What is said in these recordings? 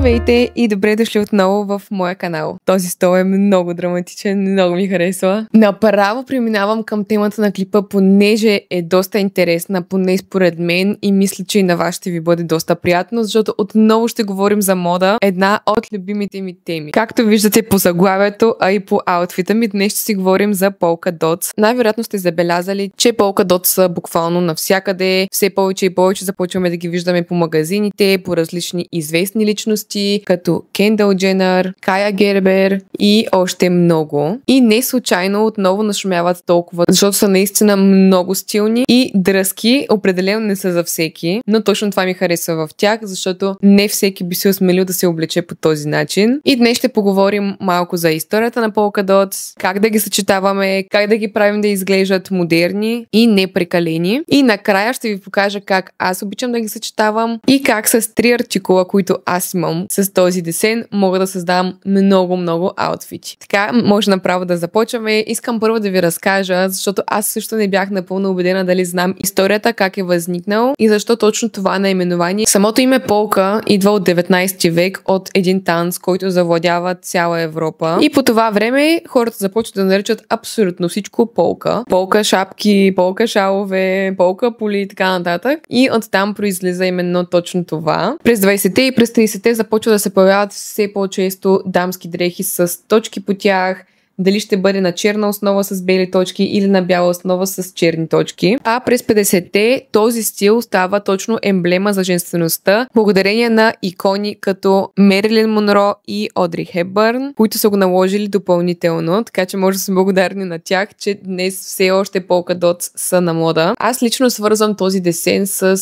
Здравейте и добре дошли отново в моя канал. Този стол е много драматичен, много ми харесва. Направо преминавам към темата на клипа, понеже е доста интересна, поне според мен, и мисля, че и на вас ще ви бъде доста приятно, защото отново ще говорим за мода, една от любимите ми теми. Както виждате по заглавието, а и по аутфита ми, днес ще си говорим за Polka Dots. Най-вероятно сте забелязали, че Polka Dots са буквално навсякъде, все повече и повече започваме да ги виждаме по магазините, по различни известни личности, като Кендал Дженър, Кая Гербер и още много. И не случайно отново нашумяват толкова, защото са наистина много стилни и дръзки, определено не са за всеки, но точно това ми харесва в тях, защото не всеки би се осмелил да се облече по този начин. И днес ще поговорим малко за историята на Polka Dots, как да ги съчетаваме, как да ги правим да изглеждат модерни и непрекалени. И накрая ще ви покажа как аз обичам да ги съчетавам и как с три артикула, които аз имам с този десен, мога да създам много аутфити. Така, може направо да започваме. Искам първо да ви разкажа, защото аз също не бях напълно убедена дали знам историята, как е възникнал и защо точно това наименование. Самото име полка идва от 19 век, от един танц, който завладява цяла Европа. И по това време хората започват да наричат абсолютно всичко полка. Полка шапки, полка шалове, полка поли и така нататък. И оттам произлиза именно точно това. През 20-те и през 30-те започва да се появяват все по-често дамски дрехи с точки по тях, дали ще бъде на черна основа с бели точки или на бяла основа с черни точки. А през 50-те този стил става точно емблема за женствеността, благодарение на икони като Мерилин Монро и Одри Хепбърн, които са го наложили допълнително, така че може да сме благодарни на тях, че днес все още Polka Dots са на мода. Аз лично свързвам този десен с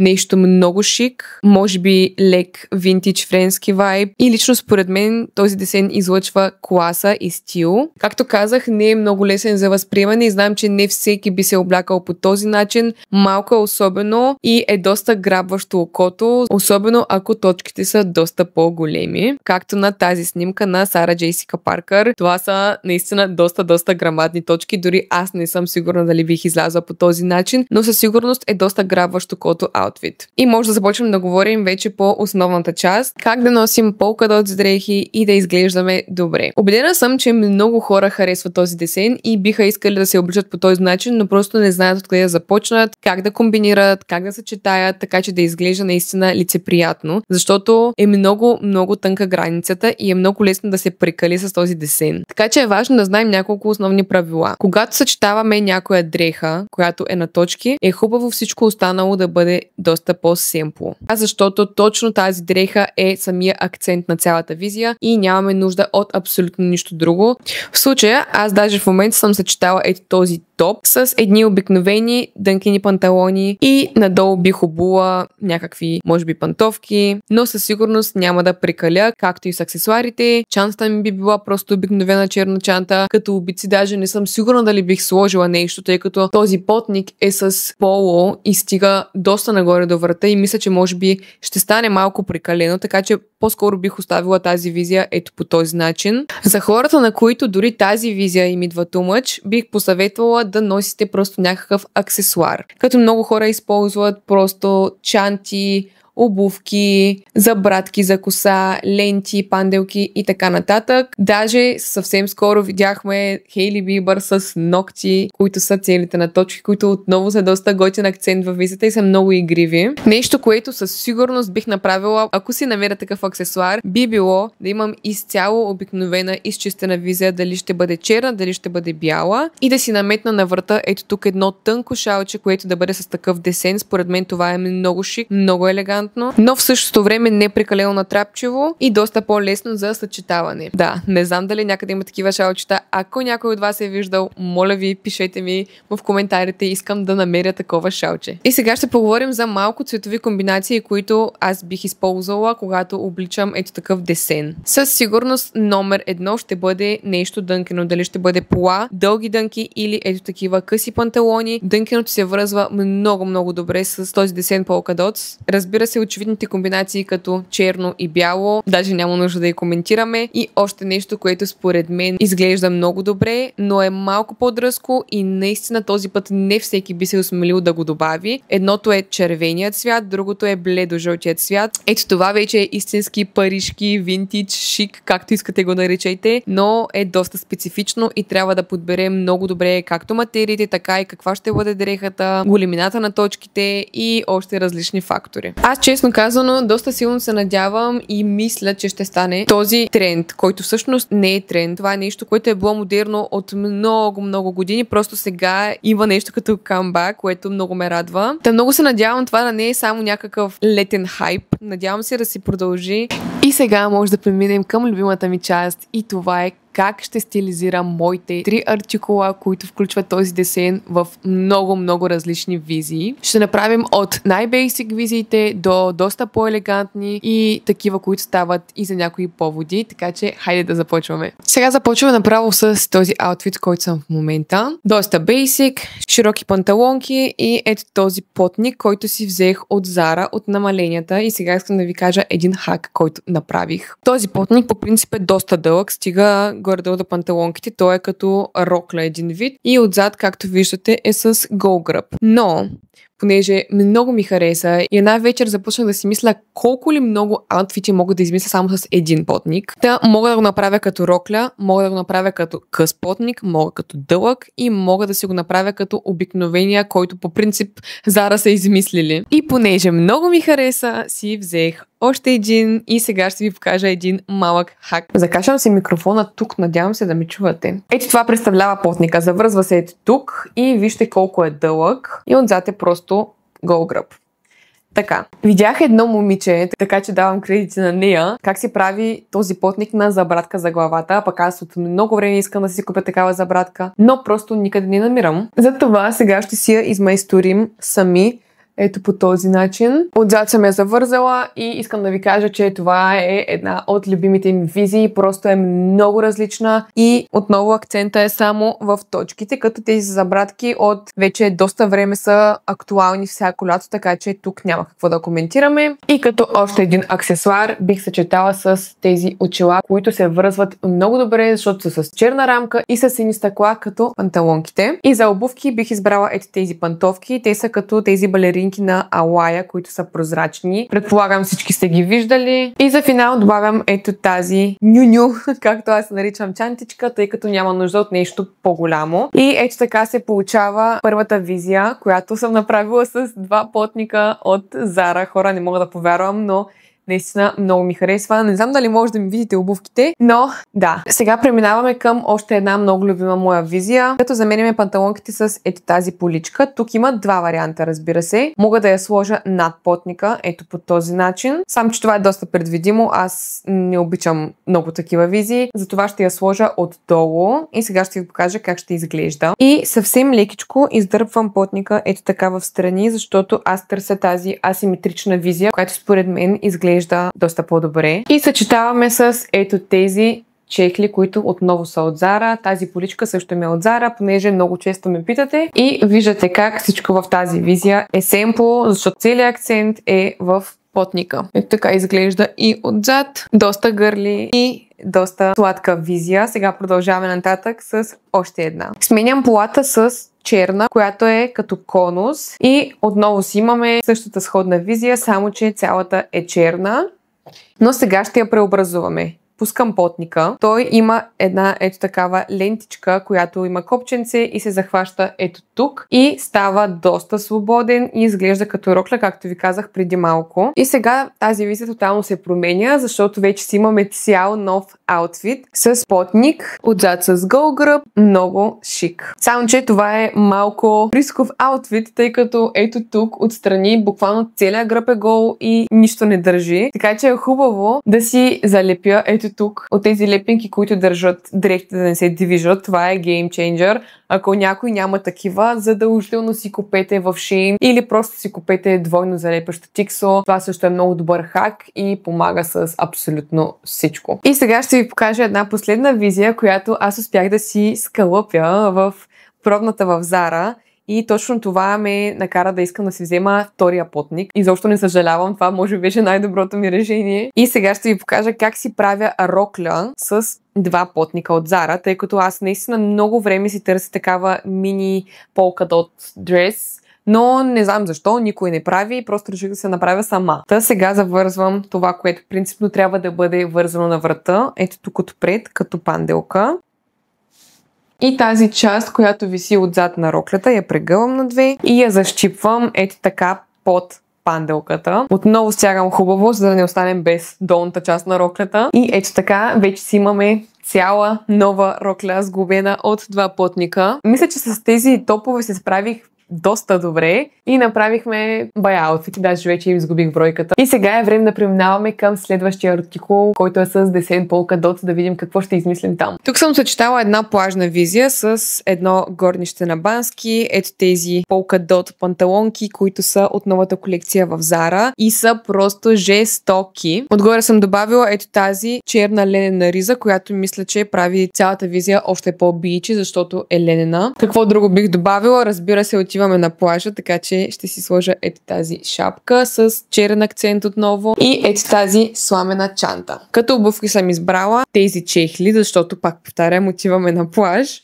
нещо много шик, може би лек винтидж френски вайб и лично според мен този десен излъчва класа и стил. Както казах, не е много лесен за възприемане и знам, че не всеки би се облякал по този начин. Малко е особено и е доста грабващо окото, особено ако точките са доста по-големи. Както на тази снимка на Сара Джесика Паркър. Това са наистина доста грамадни точки, дори аз не съм сигурна дали бих излязла по този начин, но със сигурност е доста грабващо окото аутфит. И може да започнем да говорим вече по основната част, как да носим Polka Dots дрехи и да изглеждаме добре. Убедена съм, че много хора харесват този десен и биха искали да се обличат по този начин, но просто не знаят откъде да започнат, как да комбинират, как да съчетаят, така че да изглежда наистина лицеприятно, защото е много тънка границата и е много лесно да се прекали с този десен. Така че е важно да знаем няколко основни правила. Когато съчетаваме някоя дреха, която е на точки, е хубаво всичко останало да бъде доста по-семпло. Защото точно тази дреха е самия акцент на цялата визия и нямаме нужда от абсолютно нищо друго. В случая, аз даже в момента съм съчетала ето този топ с едни обикновени дънкини панталони и надолу бих обула някакви, може би, пантовки, но със сигурност няма да прекаля, както и с аксесуарите. Чантата ми би била просто обикновена черна чанта, като обици даже не съм сигурна дали бих сложила нещо, тъй като този потник е с поло и стига доста нагоре до врата и мисля, че може би ще стане малко прекалено, така че по-скоро бих оставила тази визия ето по този начин. За хората, на които дори тази визия им идва too much, бих посъветвала да носите просто някакъв аксесуар. Като много хора използват просто чанти, обувки, забрадки за коса, ленти, панделки и така нататък. Даже съвсем скоро видяхме Хейли Бибър с ногти, които са целите на точки, които отново са доста готин акцент във визията и са много игриви. Нещо, което със сигурност бих направила, ако си намеря такъв аксесуар, би било да имам изцяло обикновена изчистена визия, дали ще бъде черна, дали ще бъде бяла и да си наметна на врата ето тук едно тънко шалче, което да бъде с такъв десен. Според мен това е много шик, много елегантно, но в същото време не прекалено натрапчиво и доста по-лесно за съчетаване. Да, не знам дали някъде има такива шалчета. Ако някой от вас е виждал, моля ви, пишете ми в коментарите, искам да намеря такова шалче. И сега ще поговорим за малко цветови комбинации, които аз бих използвала, когато обличам ето такъв десен. Със сигурност номер едно ще бъде нещо дънкено. Дали ще бъде пола, дълги дънки или ето такива къси панталони. Дънкеното се връзва много добре с този десен Polka Dots. Разбира се, се очевидните комбинации като черно и бяло, даже няма нужда да я коментираме. И още нещо, което според мен изглежда много добре, но е малко по-дръзко и наистина този път не всеки би се осмелил да го добави. Едното е червеният цвят, другото е бледо-жълтият цвят. Ето това вече е истински парижки, винтидж, шик, както искате го наричайте, но е доста специфично и трябва да подберем много добре както материите, така и каква ще бъде дрехата, големината на точките и още различни фактори. Аз честно казано доста силно се надявам и мисля, че ще стане този тренд, който всъщност не е тренд. Това е нещо, което е било модерно от много години, просто сега има нещо като камбак, което много ме радва. Та много се надявам това да не е само някакъв летен хайп. Надявам се да си продължи. И сега може да преминем към любимата ми част и това е как ще стилизирам моите 3 артикула, които включват този десен в много различни визии. Ще направим от най-бейсик визиите до доста по-елегантни и такива, които стават и за някои поводи, така че хайде да започваме. Сега започваме направо с този аутфит, който съм в момента. Доста бейсик, широки панталонки и ето този потник, който си взех от Zara, от намаленията и сега искам да ви кажа един хак, който направих. Този потник по принцип е доста дълъг, стига горе-долу до панталонките, той е като рокля един вид и отзад, както виждате, е с гол гръб. Но понеже много ми хареса и една вечер започнах да си мисля колко ли много аутфити мога да измисля само с един потник. Та мога да го направя като рокля, мога да го направя като къс потник, мога като дълъг и мога да си го направя като обикновения, който по принцип Zara са измислили. И понеже много ми хареса, си взех още един и сега ще ви покажа един малък хак. Закачвам си микрофона тук, надявам се да ми чувате. Ето това представлява потника. Завързва се ето тук и вижте колко е дълъг и отзад е просто гол гръб. Така, видях едно момиче, така че давам кредити на нея, как си прави този потник на забрадка за главата, пък аз от много време искам да си купя такава забрадка, но просто никъде не намирам. Затова сега ще си я измайсторим сами. Ето по този начин. Отзад съм я завързала и искам да ви кажа, че това е една от любимите ми визии. Просто е много различна и отново акцента е само в точките, като тези забрадки от вече доста време са актуални всяко лято, така че тук няма какво да коментираме. И като още един аксесуар бих съчетала с тези очила, които се връзват много добре, защото са с черна рамка и с сини стъкла като панталонките. И за обувки бих избрала ето тези пантовки. Те са като тези балерини на Алая, които са прозрачни. Предполагам всички сте ги виждали. И за финал добавям ето тази нюню, както аз наричам чантичка, тъй като няма нужда от нещо по-голямо. И ето така се получава първата визия, която съм направила с два потника от Zara. Хора, не мога да повярвам, но наистина много ми харесва. Не знам дали може да ми видите обувките, но да. Сега преминаваме към още една много любима моя визия, като заменяме панталонките с ето тази поличка. Тук има два варианта, разбира се. Мога да я сложа над потника, ето по този начин. Само че това е доста предвидимо. Аз не обичам много такива визии, затова ще я сложа отдолу и сега ще ви покажа как ще изглежда. И съвсем лекичко издърпвам потника ето така в страни, защото аз търся тази асиметрична визия, която според мен изглежда доста по-добре. И съчетаваме с ето тези чехли, които отново са от Zara. Тази поличка също ми е от Zara, понеже много често ме питате. И виждате как всичко в тази визия е семпло, защото целият акцент е в потника. Ето така изглежда и отзад. Доста гърли и доста сладка визия. Сега продължаваме нататък с още една. Сменям полата с черна, която е като конус и отново си имаме същата сходна визия, само че цялата е черна. Но сега ще я преобразуваме. Пускам потника. Той има една ето такава лентичка, която има копченце и се захваща ето тук и става доста свободен и изглежда като рокля, както ви казах преди малко. И сега тази визия тотално се променя, защото вече си имаме цял нов аутфит с потник, отзад с гол гръб, много шик. Само че това е малко рисков аутфит, тъй като ето тук отстрани буквално целият гръб е гол и нищо не държи. Така че е хубаво да си залепя ето тук от тези лепинки, които държат дрехите да не се движат. Това е game changer. Ако някой няма такива, задължително си купете в Shein или просто си купете двойно залепащо тиксо. Това също е много добър хак и помага с абсолютно всичко. И сега ще ви покажа една последна визия, която аз успях да си скалъпя в пробната в Zara. и точно това ме накара да искам да си взема втория потник. Изобщо не съжалявам, това може би беше най-доброто ми решение. И сега ще ви покажа как си правя рокля с два потника от Zara, тъй като аз наистина много време си търся такава мини polka dot дрес, но не знам защо, никой не прави, просто реших да се направя сама. Та сега завързвам това, което принципно трябва да бъде вързано на врата, ето тук отпред, като панделка. И тази част, която виси отзад на роклята, я прегъвам на две и я защипвам ето така под панделката. Отново стягам хубаво, за да не останем без долната част на роклята. И ето така, вече си имаме цяла нова рокля, сглобена от два потника. Мисля, че с тези топове се справих доста добре и направихме бая аутфити, даже вече им изгубих бройката. И сега е време да преминаваме към следващия артикул, който е с десен polka dot, да видим какво ще измислим там. Тук съм съчетала една плажна визия с едно горнище на Бански, ето тези polka dot панталонки, които са от новата колекция в Zara и са просто жестоки. Отгоре съм добавила ето тази черна ленена риза, която мисля, че прави цялата визия още по-бичи, защото е ленена. Какво друго бих добавила? Разбира се, отиваме на плажа, така че ще си сложа ето тази шапка с черен акцент отново и ето тази сламена чанта. Като обувки съм избрала тези чехли, защото пак повтарям, отиваме на плаж.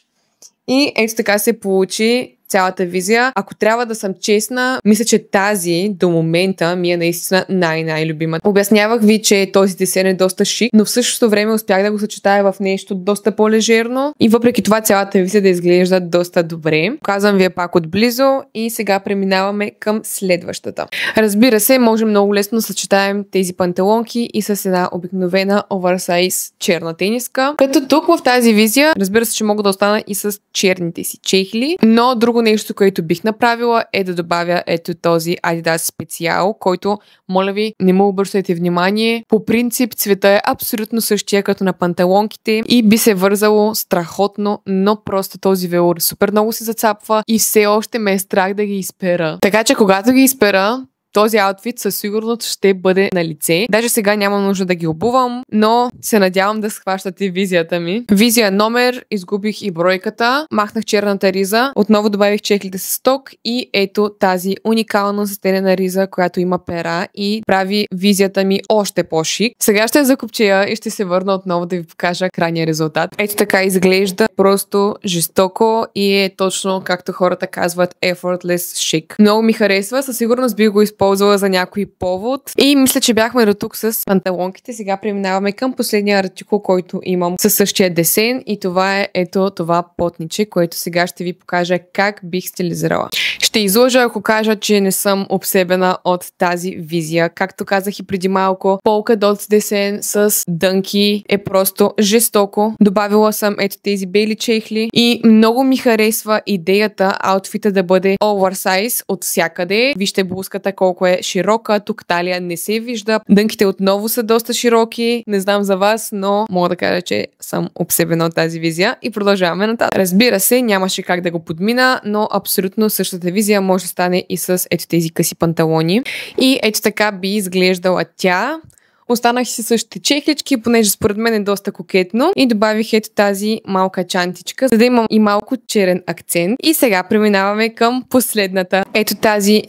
И ето така се получи цялата визия. Ако трябва да съм честна, мисля, че тази до момента ми е наистина най-любима. Обяснявах ви, че този десен е доста шик, но в същото време успях да го съчетая в нещо доста по-лежерно и въпреки това цялата визия да изглежда доста добре. Показвам ви я пак отблизо и сега преминаваме към следващата. Разбира се, може много лесно да съчетаем тези панталонки и с една обикновена оверсайз черна тениска. Като тук в тази визия, разбира се, че мога да остана и с черните си чехли, но друго нещо, което бих направила е да добавя ето този Adidas специал, който, моля ви, не му обръщайте внимание. По принцип цвета е абсолютно същия като на панталонките и би се вързало страхотно, но просто този велур супер много се зацапва и все още ме е страх да ги изпера. Така че когато ги изпера, този аутфит със сигурност ще бъде на лице. Даже сега нямам нужда да ги обувам, но се надявам да схващате визията ми. Визия номер, изгубих и бройката, махнах черната риза, отново добавих чехлите с ток и ето тази уникална застелена риза, която има пера и прави визията ми още по-шик. Сега ще я закопчея и ще се върна отново да ви покажа крайния резултат. Ето така изглежда просто жестоко и е точно както хората казват effortless chic. Много ми харесва, със сигурност бих го използвала за някой повод. И мисля, че бяхме до тук с панталонките. Сега преминаваме към последния артикул, който имам със същия десен и това е ето това потниче, което сега ще ви покажа как бих стилизирала. Ще излъжа, ако кажа, че не съм обсебена от тази визия. Както казах и преди малко, polka dot десен с дънки е просто жестоко. Добавила съм ето тези бели чехли и много ми харесва идеята аутфита да бъде оверсайз от всякъде. Вижте блузката колко е широка, тук талия не се вижда. Дънките отново са доста широки. Не знам за вас, но мога да кажа, че съм обсебена от тази визия и продължаваме нататък. Разбира се, нямаше как да го подмина, но абсолютно същата визия може да стане и с ето тези къси панталони. И ето така би изглеждала тя. Останах си същите чехлички, понеже според мен е доста кокетно и добавих ето тази малка чантичка, за да имам и малко черен акцент. И сега преминаваме към последната. Ето тази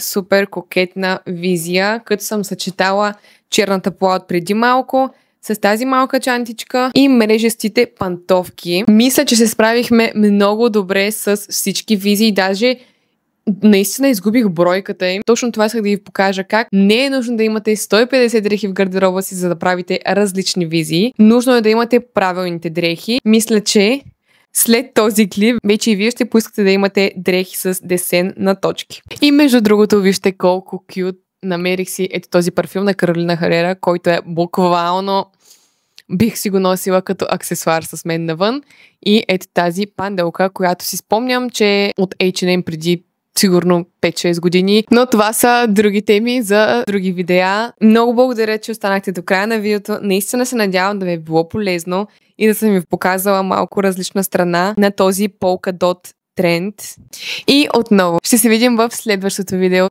супер кокетна визия, като съм съчетала черната пола от преди малко с тази малка чантичка и мрежестите пантовки. Мисля, че се справихме много добре с всички визии, даже наистина изгубих бройката им. Точно това исках да ви покажа как не е нужно да имате 150 дрехи в гардероба си, за да правите различни визии. Нужно е да имате правилните дрехи. Мисля, че след този клип вече и вие ще поискате да имате дрехи с десен на точки. И между другото, вижте колко кют. Намерих си ето този парфюм на Каролина Харера, който е буквално бих си го носила като аксесуар с мен навън. И ето тази панделка, която си спомням, че от H&M преди сигурно 5-6 години. Но това са други теми за други видеа. Много благодаря, че останахте до края на видеото. Наистина се надявам да ви е било полезно и да съм ви показала малко различна страна на този polka dot тренд. И отново ще се видим в следващото видео.